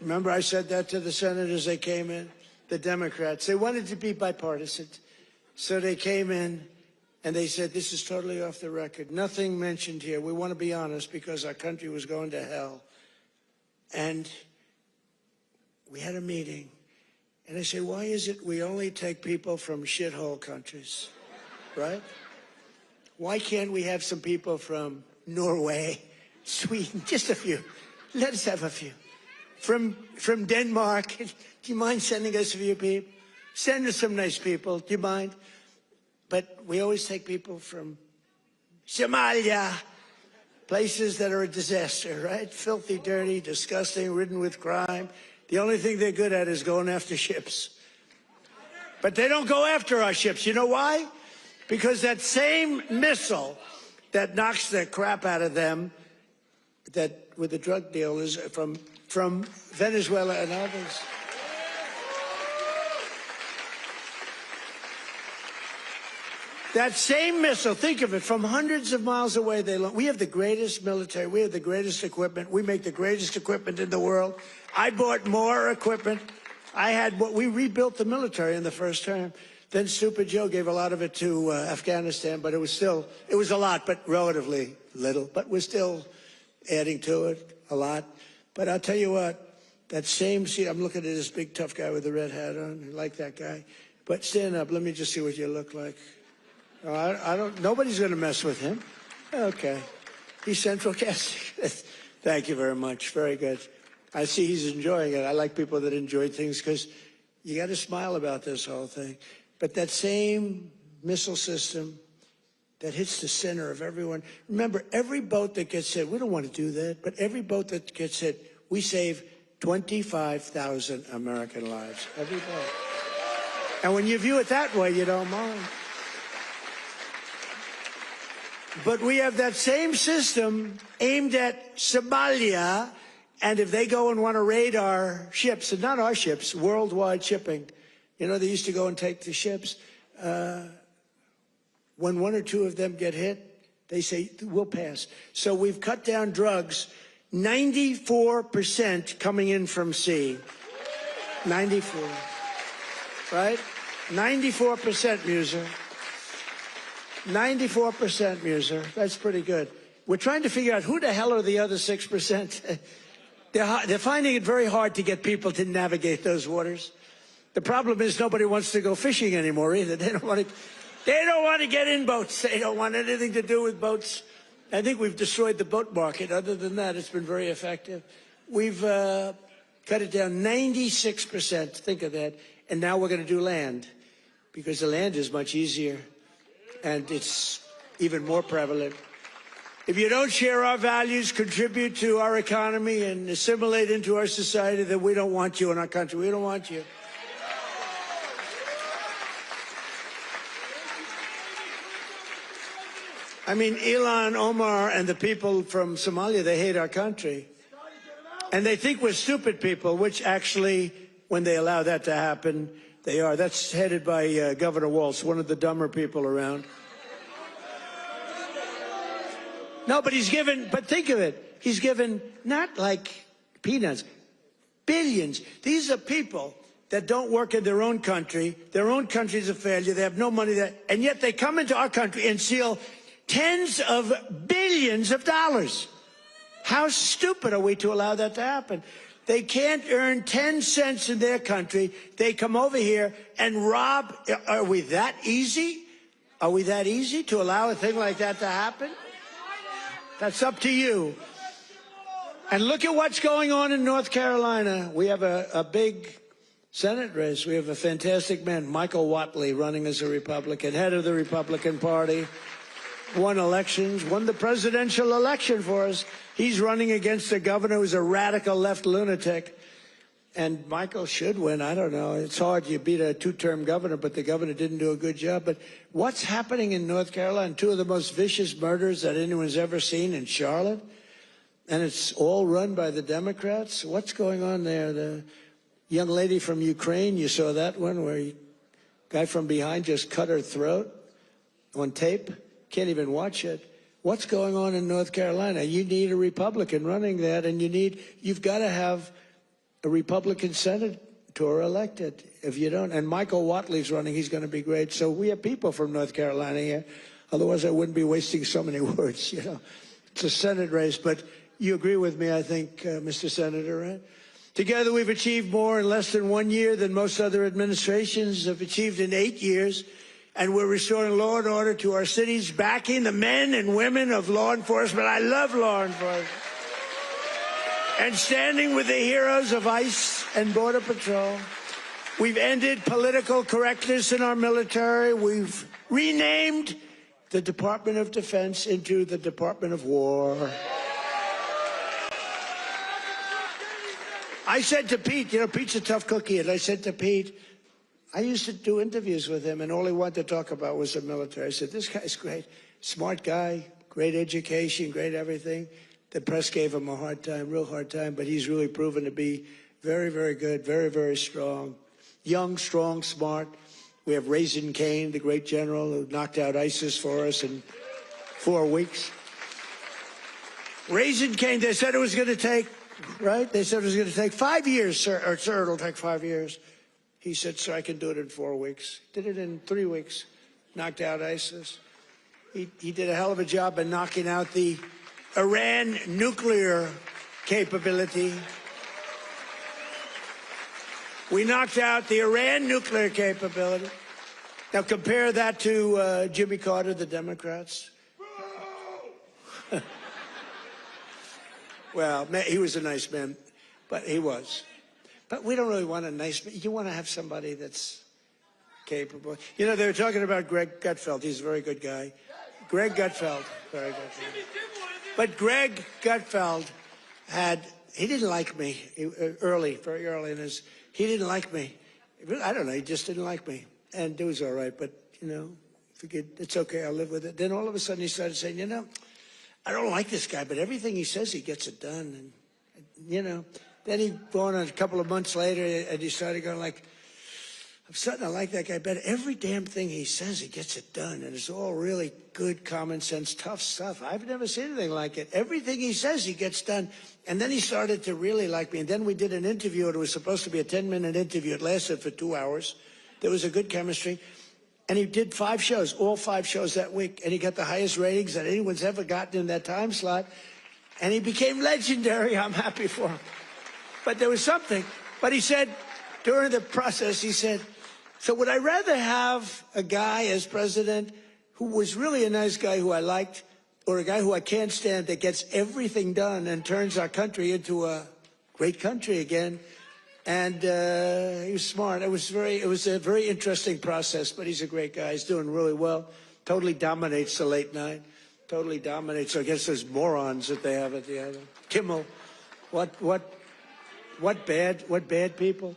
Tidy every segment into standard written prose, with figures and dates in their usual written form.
Remember I said that to the senators they came in, the Democrats. They wanted to be bipartisan. So they came in and they said, this is totally off the record. Nothing mentioned here. We want to be honest because our country was going to hell. And we had a meeting. And I said, why is it we only take people from shithole countries, right? Why can't we have some people from Norway, Sweden, just a few? Let us have a few. From Denmark, do you mind sending us a few people? Send us some nice people, do you mind? But we always take people from Somalia, places that are a disaster, right? Filthy, dirty, disgusting, ridden with crime. The only thing they're good at is going after ships. But they don't go after our ships. You know why? Because that same missile that knocks the crap out of them, that with the drug dealers from Venezuela and others. That same missile, think of it, from hundreds of miles away, we have the greatest military, we have the greatest equipment, we make the greatest equipment in the world. I bought more equipment. We rebuilt the military in the first term. Then Stupid Joe gave a lot of it to Afghanistan, but it was a lot, but relatively little. But we're still adding to it a lot. But I'll tell you what, that same seat, I'm looking at this big tough guy with the red hat on. I like that guy. But stand up, let me just see what you look like. Nobody's going to mess with him. Okay. He's central casting. Thank you very much. Very good. I see he's enjoying it. I like people that enjoy things because you got to smile about this whole thing. But that same missile system that hits the center of everyone. Remember, every boat that gets hit, we don't want to do that, but every boat that gets hit, we save 25,000 American lives. Every boat. And when you view it that way, you don't mind. But we have that same system aimed at Somalia, and if they go and want to raid our ships, and not our ships, worldwide shipping, you know, they used to go and take the ships. When one or two of them get hit, they say, we'll pass. So we've cut down drugs, 94% coming in from sea. 94, right? 94%, Muser. 94%, Muser. That's pretty good. We're trying to figure out who the hell are the other 6%. They're finding it very hard to get people to navigate those waters. The problem is nobody wants to go fishing anymore either. They don't want to get in boats. They don't want anything to do with boats. I think we've destroyed the boat market. Other than that, it's been very effective. We've cut it down 96%. Think of that. And now we're going to do land because the land is much easier. And it's even more prevalent. If you don't share our values, contribute to our economy, and assimilate into our society, then we don't want you in our country. We don't want you. I mean, Ilhan Omar and the people from Somalia, they hate our country. And they think we're stupid people, which actually, when they allow that to happen, they are. That's headed by Governor Walz, one of the dumber people around. No, but think of it. He's given not like peanuts, billions. These are people that don't work in their own country. Their own country's a failure. They have no money there. And yet they come into our country and steal tens of billions of dollars. How stupid are we to allow that to happen? They can't earn 10 cents in their country. They come over here and rob. Are we that easy? Are we that easy to allow a thing like that to happen? That's up to you. And look at what's going on in North Carolina. We have a big Senate race. We have a fantastic man, Michael Whatley, running as a Republican, head of the Republican Party. Won elections, won the presidential election for us. He's running against a governor who's a radical left lunatic. And Michael should win. I don't know. It's hard. You beat a two-term governor, but the governor didn't do a good job. But what's happening in North Carolina? Two of the most vicious murders that anyone's ever seen in Charlotte. And it's all run by the Democrats. What's going on there? The young lady from Ukraine, you saw that one where a guy from behind just cut her throat on tape. Can't even watch it. What's going on in North Carolina? You need a Republican running that, and you've got to have a Republican senator elected. If you don't, and Michael Watley's running, he's going to be great. So we have people from North Carolina here. Otherwise, I wouldn't be wasting so many words, you know. It's a Senate race, but you agree with me, I think, Mr. Senator, right? Together, we've achieved more in less than 1 year than most other administrations have achieved in 8 years. And we're restoring law and order to our cities, backing the men and women of law enforcement. I love law enforcement. And standing with the heroes of ICE and Border Patrol. We've ended political correctness in our military. We've renamed the Department of Defense into the Department of War. I said to Pete, you know, Pete's a tough cookie, and I said to Pete, I used to do interviews with him, and all he wanted to talk about was the military. I said, this guy's great, smart guy, great education, great everything. The press gave him a hard time, real hard time, but he's really proven to be very, very good, very, very strong. Young, strong, smart. We have Raisin Cain, the great general who knocked out ISIS for us in 4 weeks. Raisin Cain, they said it was going to take, right? They said it was going to take 5 years, sir. Or, sir, it'll take 5 years. He said, sir, I can do it in 4 weeks. Did it in 3 weeks. Knocked out ISIS. He did a hell of a job in knocking out the Iran nuclear capability. We knocked out the Iran nuclear capability. Now compare that to Jimmy Carter, the Democrats. Well, he was a nice man, but he was. But we don't really want a nice man. You want to have somebody that's capable. You know, they were talking about Greg Gutfeld. He's a very good guy. Greg Gutfeld, very good guy. But Greg Gutfeld he didn't like me very early in his, he didn't like me. I don't know, he just didn't like me. And it was all right, but, you know, it's okay, I'll live with it. Then all of a sudden he started saying, you know, I don't like this guy, but everything he says, he gets it done. And, you know, then he went on a couple of months later and he started going like, I'm starting to like that guy better. Every damn thing he says, he gets it done. And it's all really good, common sense, tough stuff. I've never seen anything like it. Everything he says, he gets done. And then he started to really like me. And then we did an interview. It was supposed to be a 10-minute interview. It lasted for 2 hours. There was a good chemistry. And he did 5 shows, all 5 shows that week. And he got the highest ratings that anyone's ever gotten in that time slot. And he became legendary. I'm happy for him. But there was something. But he said, during the process, he said, so would I rather have a guy as president who was really a nice guy who I liked, or a guy who I can't stand that gets everything done and turns our country into a great country again? And he was smart. It was a very interesting process, but he's a great guy. He's doing really well. Totally dominates the late night. Totally dominates against those morons that they have at the end. Kimmel. What bad people?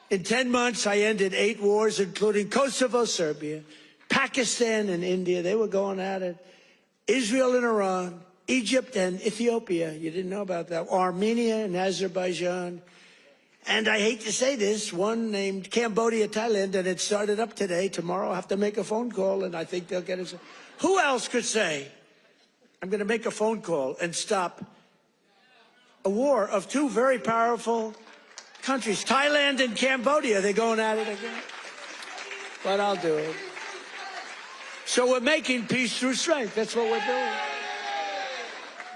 In 10 months, I ended 8 wars, including Kosovo, Serbia, Pakistan and India. They were going at it. Israel and Iran, Egypt and Ethiopia. You didn't know about that. Armenia and Azerbaijan. And I hate to say this, one named Cambodia, Thailand, and it started up today. Tomorrow I'll have to make a phone call, and I think they'll get it. Who else could say, I'm going to make a phone call and stop a war of 2 very powerful countries, Thailand and Cambodia? They're going at it again. But I'll do it. So we're making peace through strength. That's what we're doing.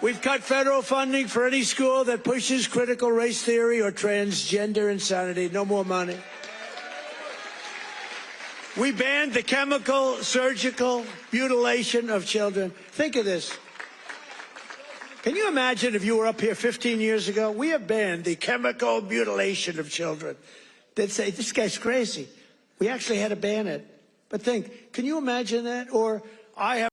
We've cut federal funding for any school that pushes critical race theory or transgender insanity. No more money. We banned the chemical, surgical mutilation of children. Think of this. Can you imagine if you were up here 15 years ago? We have banned the chemical mutilation of children. They'd say, this guy's crazy. We actually had to ban it. But think, can you imagine that? Or I have